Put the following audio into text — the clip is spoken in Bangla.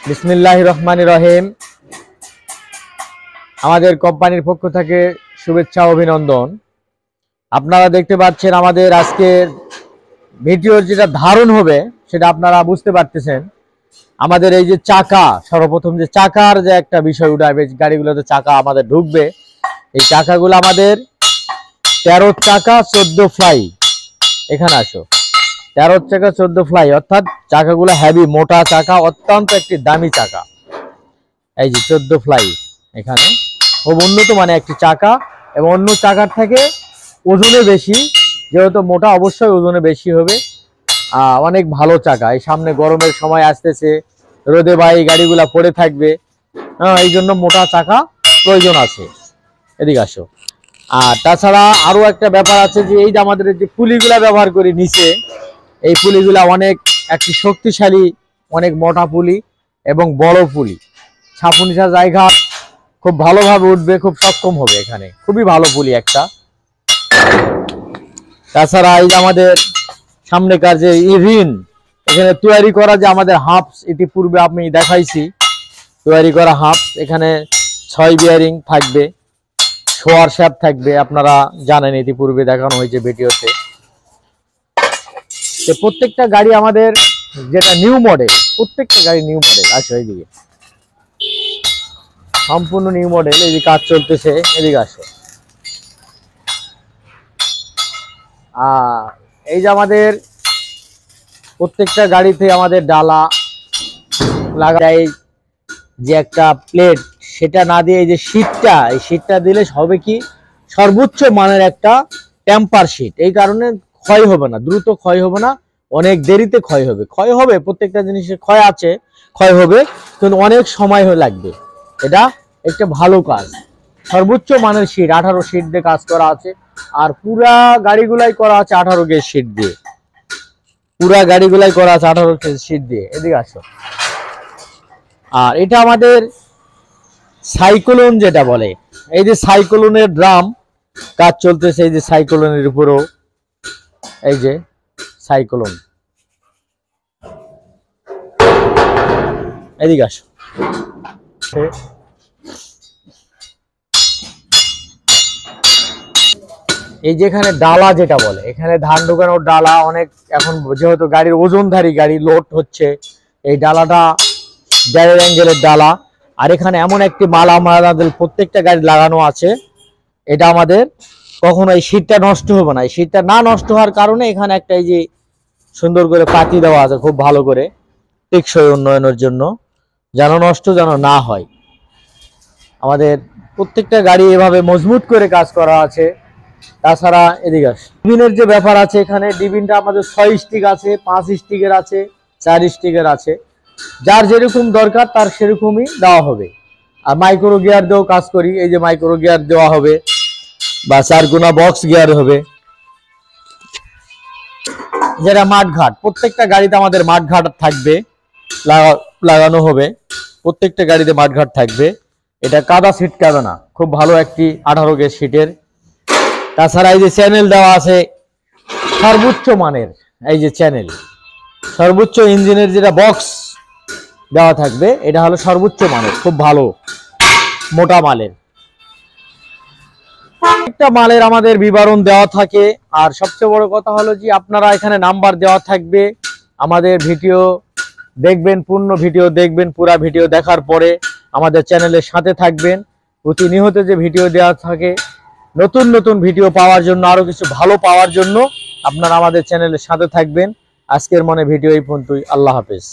বিসমিল্লাহির রহমানির রহিম। আমাদের কোম্পানির পক্ষ থেকে শুভেচ্ছা অভিনন্দন। আপনারা দেখতে পাচ্ছেন আমাদের আজকের ভিডিওর যেটা ধারণ হবে সেটা আপনারা বুঝতে পারতেছেন। আমাদের এই যে চাকা, সর্বপ্রথম যে চাকার যে একটা বিষয় উঠাবে, গাড়িগুলোতে চাকা আমাদের ঢুকবে, এই চাকাগুলো আমাদের 13 চাকা 14 ফ্লাই। এখানে আসো, 13 চাকা 14 ফ্লাই, অর্থাৎ চাকাগুলো হেভি মোটা চাকা, অত্যন্ত একটি দামি চাকা। এই যে 14 ফ্লাই, এখানে খুব উন্নত মানে একটি চাকা এবং অন্য চাকার থেকে ওজনে বেশি, যেহেতু মোটা অবশ্যই ওজনে বেশি হবে। অনেক ভালো চাকা। এই সামনে গরমের সময় আসতেছে, রোদে বা এই গাড়িগুলা পড়ে থাকবে, এই জন্য মোটা চাকা প্রয়োজন আছে। এদিকে আসো। আর তাছাড়া আরো একটা ব্যাপার আছে যে এই যে আমাদের যে পুলিগুলা ব্যবহার করি নিচে, এই পুলিগুলা অনেক একটি শক্তিশালী, অনেক মোটা পুলি এবং বড় পুলি। ছাপুনিচা জায়গা খুব ভালোভাবে উঠবে, খুব সক্ষম হবে। এখানে খুবই ভালো পুলি একটা। তাছাড়া এই যে আমাদের সামনেকার যে রিন, এখানে তৈরি করা যে আমাদের হাফস, ইতিপূর্বে আমি দেখাইছি তৈরি করা হাফস। এখানে 6 বিয়ারিং থাকবে, শোয়ার শ্যাপ থাকবে, আপনারা জানেন ইতিপূর্বে দেখানো হয়েছে ভিডিওতে। প্রত্যেকটা গাড়ি আমাদের যেটা নিউ মডেল, প্রত্যেকটা গাড়ি নিউ মডেল। আসো এইদিকে, সম্পূর্ণ নিউ মডেল। এই যে কাজ চলতেছে, এদিকে আসো। এই যে আমাদের প্রত্যেকটা গাড়িতে আমাদের ডালা লাগাই যে একটা প্লেট, সেটা না দিয়ে এই যে শীটটা, এই শীটটা দিলে হবে কি সর্বোচ্চ মানের একটা টেম্পার শীট। এই কারণে ক্ষয় হবে না, দ্রুত ক্ষয় হবে না, অনেক দেরিতে ক্ষয় হবে। ক্ষয় হবে, প্রত্যেকটা জিনিসের ক্ষয় আছে, ক্ষয় হবে, কিন্তু অনেক সময় লাগবে। এটা একটা ভালো কাজ। সর্বোচ্চ মানের শীট, 18 শীট দিয়ে কাজ করা আছে। আর পুরা গাড়িগুলাই করা আছে 18 গেজ শীট দিয়ে। পুরা গাড়িগুলাই করা আছে 18 গেজ শীট দিয়ে। এদিকে আসো। আর এটা আমাদের সাইক্লোন যেটা বলে, এই যে সাইক্লোনের ড্রাম কাজ চলতেছে। এই যে সাইক্লোনের উপরেও এই যে সাইক্লোন। এদিকে আসো। এই যেখানে ডালা যেটা বলে, এখানে ধান ঢোকানোর ডালা অনেক, এখন যেহেতু গাড়ির ওজনধারী গাড়ি লোড হচ্ছে, এই ডালাটা ড্যারের অ্যাঙ্গেলের ডালা। আর এখানে এমন একটি মাল আমাদের প্রত্যেকটা গাড়ি লাগানো আছে, এটা আমাদের কখনো এই শীটটা নষ্ট হবে না। এই শীটটা না নষ্ট হওয়ার কারণে এখানে একটা এই যে সুন্দর করে পাতি দেওয়া আছে, খুব ভালো করে টেকসই উন্নয়নের জন্য, যেন নষ্ট যেন না হয়। আমাদের প্রত্যেকটা গাড়ি এভাবে মজবুত করে কাজ করা আছে। তাছাড়া এদিকে ডিবিনের যে ব্যাপার আছে, এখানে ডিবিনটা আমাদের 6 স্টিক আছে, 5 স্টিকের আছে, 4 স্টিকের আছে। যার যেরকম দরকার তার সেরকমই দেওয়া হবে। আর মাইক্রো গিয়ার দিয়েও কাজ করি, এই যে মাইক্রো গিয়ার দেওয়া হবে বা 4 গুণা বক্স গিয়ার হবে। যেটা মাঠঘাট, প্রত্যেকটা গাড়িতে আমাদের মাঠঘাট থাকবে, লাগানো হবে। প্রত্যেকটা গাড়িতে মাঠঘাট থাকবে। এটা কাদা সিট কাদা না, খুব ভালো একটি 18 গেজ সিটের। তাছাড়া এই যে চ্যানেল দেওয়া আছে সর্বোচ্চ মানের, এই যে চ্যানেল, সর্বোচ্চ ইঞ্জিনের যেটা বক্স দেওয়া থাকবে, এটা হলো সর্বোচ্চ মানের, খুব ভালো মোটা মালের। একটা মালের আমাদের বিবরণ দেওয়া থাকে। আর সবচেয়ে বড় কথা হলো যে আপনারা এখানে নাম্বার দেওয়া থাকবে। আমাদের ভিডিও দেখবেন, পূর্ণ ভিডিও দেখবেন, পুরা ভিডিও দেখার পরে আমাদের চ্যানেলের সাথে থাকবেন। প্রতিনিয়ত যে ভিডিও দেওয়া থাকে, নতুন নতুন ভিডিও পাওয়ার জন্য, আরো কিছু ভালো পাওয়ার জন্য আপনারা আমাদের চ্যানেলের সাথে থাকবেন। আজকের মনে ভিডিও এই পর্যন্তই। আল্লাহ হাফেজ।